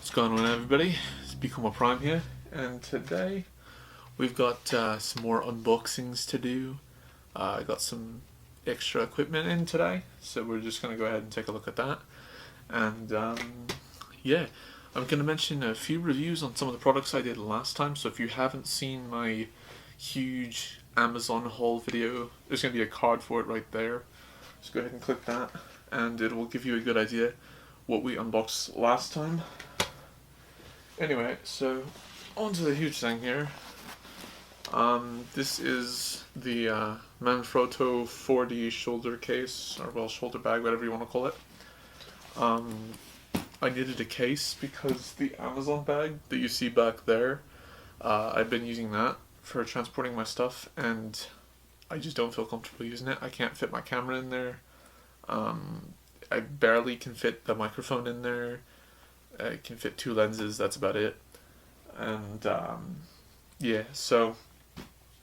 What's going on, everybody? It's Become Prime here, and today we've got some more unboxings to do. I got some extra equipment in today, so we're just going to go ahead and take a look at that. And yeah, I'm going to mention a few reviews on some of the products I did last time, so if you haven't seen my huge Amazon haul video, there's going to be a card for it right there. Just go ahead and click that, and it will give you a good idea what we unboxed last time. Anyway, so on to the huge thing here. This is the Manfrotto 4D shoulder case, or well, shoulder bag, whatever you want to call it. I needed a case because the Amazon bag that you see back there, I've been using that for transporting my stuff, and I just don't feel comfortable using it. I can't fit my camera in there. I barely can fit the microphone in there. I can fit 2 lenses, that's about it. And yeah, so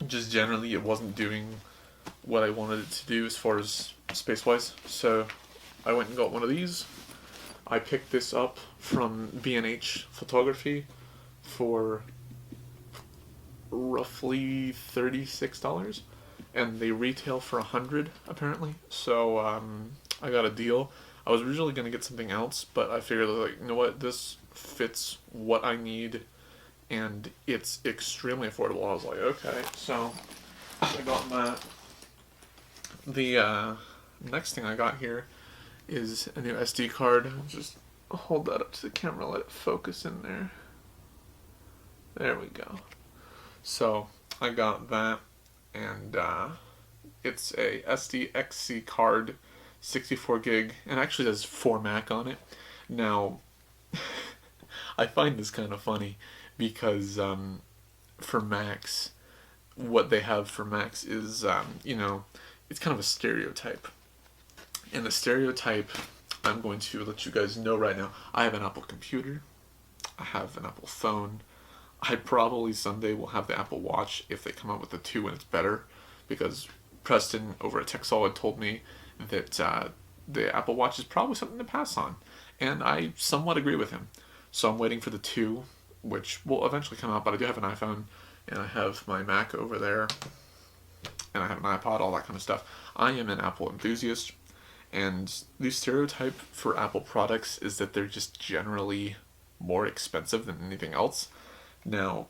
just generally it wasn't doing what I wanted it to do as far as space-wise. So I went and got one of these. I picked this up from B&H Photography for roughly $36, and they retail for $100 apparently. So I got a deal. I was originally going to get something else, but I figured, like, you know what, this fits what I need, and it's extremely affordable. I was like, okay, so I got that. The next thing I got here is a new SD card. Just hold that up to the camera, let it focus in there. There we go. So I got that, and it's a SDXC card, 64 gig, and actually has 4 Mac on it. Now, I find this kind of funny because for Macs, what they have for Macs is, it's kind of a stereotype. And the stereotype, I'm going to let you guys know right now, I have an Apple computer, I have an Apple phone, I probably someday will have the Apple Watch if they come out with the 2 and it's better, because Preston over at TechSolid told me that the Apple Watch is probably something to pass on, and I somewhat agree with him. So I'm waiting for the 2, which will eventually come out, but I do have an iPhone, and I have my Mac over there, and I have an iPod, all that kind of stuff. I am an Apple enthusiast, and the stereotype for Apple products is that they're just generally more expensive than anything else. Now,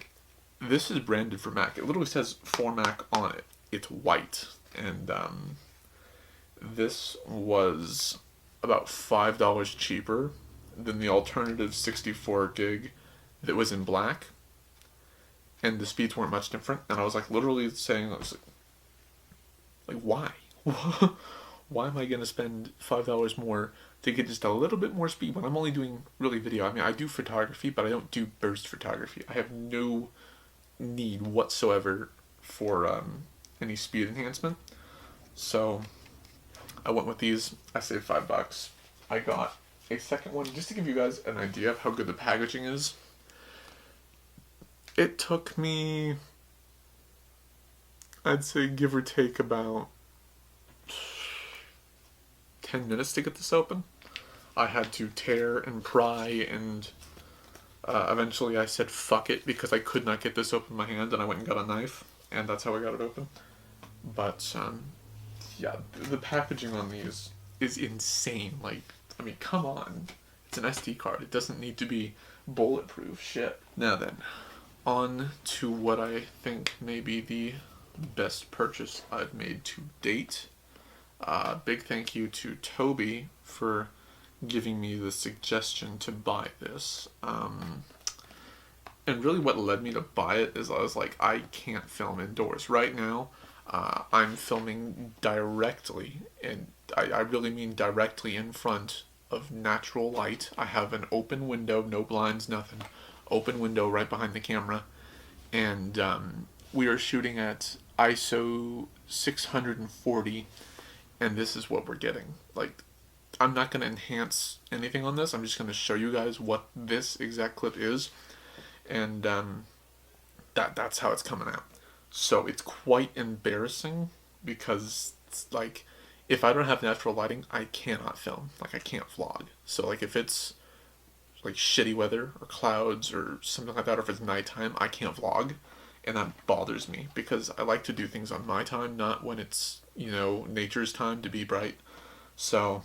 this is branded for Mac. It literally says for Mac on it. It's white, and this was about $5 cheaper than the alternative 64 gig that was in black, and the speeds weren't much different. And I was like literally saying, I was like why? Why am I going to spend $5 more to get just a little bit more speed when I'm only doing really video? I mean, I do photography, but I don't do burst photography. I have no need whatsoever for any speed enhancement. So I went with these. I saved $5. I got a second one just to give you guys an idea of how good the packaging is. It took me, I'd say, give or take about 10 minutes to get this open. I had to tear and pry, and eventually I said fuck it because I could not get this open in my hand, and I went and got a knife, and that's how I got it open. But yeah, the packaging on these is insane. Like, I mean, come on. It's an SD card. It doesn't need to be bulletproof shit. Now then, on to what I think may be the best purchase I've made to date. Big thank you to Toby for giving me the suggestion to buy this. And really what led me to buy it is I was like, I can't film indoors. Right now, I'm filming directly, and I really mean directly in front of natural light. I have an open window, no blinds, nothing. Open window right behind the camera. And we are shooting at ISO 640, and this is what we're getting. Like, I'm not going to enhance anything on this. I'm just going to show you guys what this exact clip is, and that's how it's coming out. So it's quite embarrassing because it's like, if I don't have natural lighting, I cannot film. Like, I can't vlog. So like, if it's like shitty weather or clouds or something like that, or if it's nighttime, I can't vlog, and that bothers me because I like to do things on my time, not when it's, you know, nature's time to be bright. So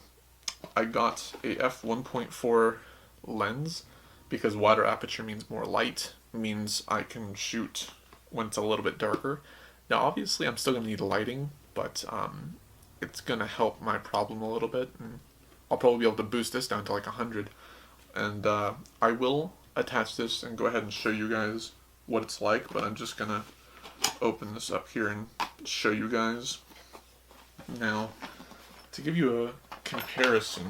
I got a f1.4 lens because wider aperture means more light, means I can shoot when it's a little bit darker. Now obviously I'm still going to need lighting, but it's going to help my problem a little bit, and I'll probably be able to boost this down to like 100. And I will attach this and go ahead and show you guys what it's like, but I'm just going to open this up here and show you guys. Now, to give you a comparison,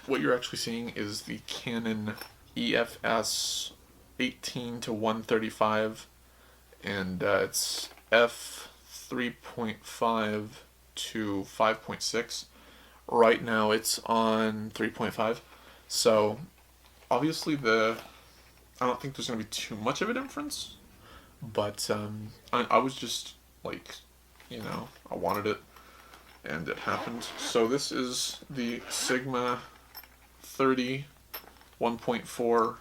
what you're actually seeing is the Canon EFS 18 to 135, and it's f3.5 to 5.6. Right now it's on 3.5, so obviously I don't think there's going to be too much of a difference, but I was just like, you know, I wanted it, and it happened. So this is the Sigma 30 1.4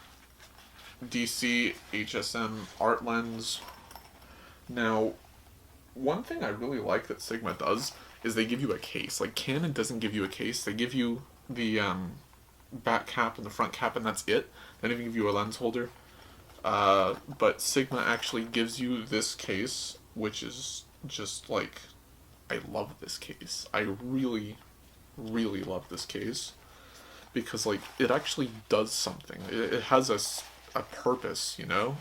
DC HSM Art Lens. Now, one thing I really like that Sigma does is they give you a case. Like, Canon doesn't give you a case. They give you the back cap and the front cap, and that's it. They don't even give you a lens holder. But Sigma actually gives you this case, which is just like, I love this case. I really, really love this case because like it actually does something. It has a purpose, you know?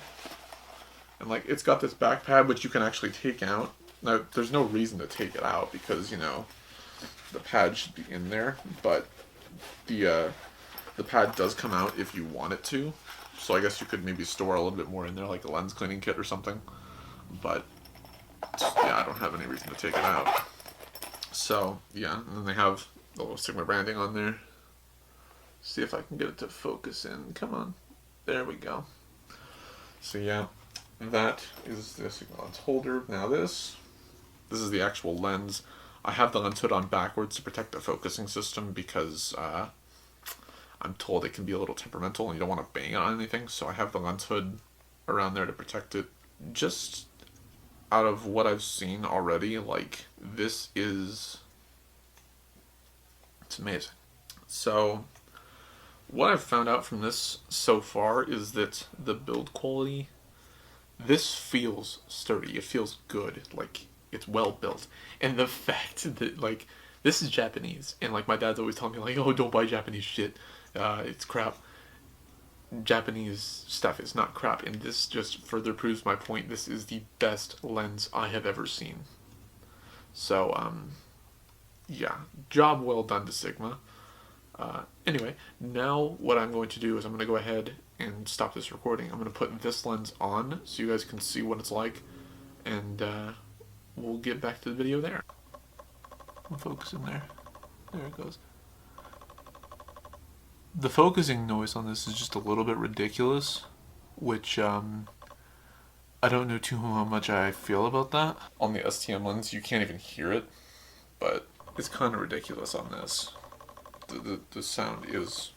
And like it's got this back pad which you can actually take out. Now there's no reason to take it out because, you know, the pad should be in there, but the pad does come out if you want it to. So I guess you could maybe store a little bit more in there, like a lens cleaning kit or something. But yeah, I don't have any reason to take it out. So yeah, and then they have the little Sigma branding on there. See if I can get it to focus in. Come on. There we go. So yeah, that is the Sigma lens holder. Now this is the actual lens. I have the lens hood on backwards to protect the focusing system because I'm told it can be a little temperamental and you don't want to bang it on anything. So I have the lens hood around there to protect it. Just out of what I've seen already, like this is, it's amazing. So what I've found out from this so far is that the build quality, this feels sturdy. It feels good. Like it's well built. And the fact that like this is Japanese, and like my dad's always telling me like, oh, don't buy Japanese shit. It's crap. Japanese stuff is not crap, and this just further proves my point. This is the best lens I have ever seen. So yeah, job well done to Sigma. Anyway, now what I'm going to do is I'm going to go ahead and stop this recording. I'm going to put this lens on so you guys can see what it's like, and we'll get back to the video there. I'll focus in there. There it goes. The focusing noise on this is just a little bit ridiculous, which I don't know too how much I feel about that. On the STM lens, you can't even hear it, but it's kind of ridiculous on this. The sound is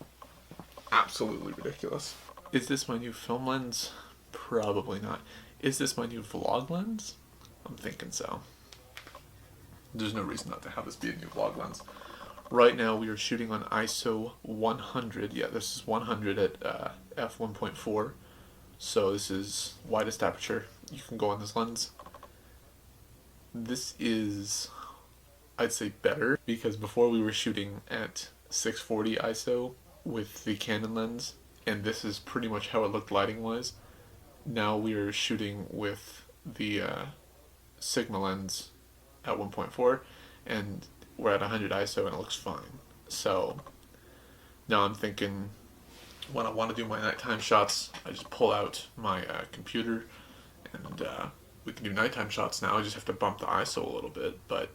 absolutely ridiculous. Is this my new film lens? Probably not. Is this my new vlog lens? I'm thinking so. There's no reason not to have this be a new vlog lens. Right now we are shooting on ISO 100. Yeah, this is 100 at f1.4. So this is widest aperture you can go on this lens. This is, I'd say, better because before we were shooting at 640 ISO with the Canon lens, and this is pretty much how it looked lighting wise. Now we are shooting with the Sigma lens at 1.4, and we're at 100 ISO and it looks fine. So now I'm thinking when I want to do my nighttime shots, I just pull out my computer and we can do nighttime shots now. I just have to bump the ISO a little bit, but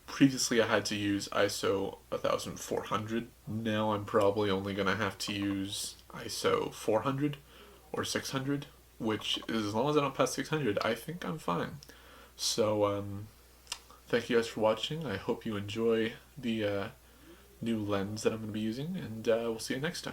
previously I had to use ISO 1400. Now I'm probably only going to have to use ISO 400 or 600, which is, as long as I don't pass 600, I think I'm fine. So thank you guys for watching. I hope you enjoy the new lens that I'm going to be using, and we'll see you next time.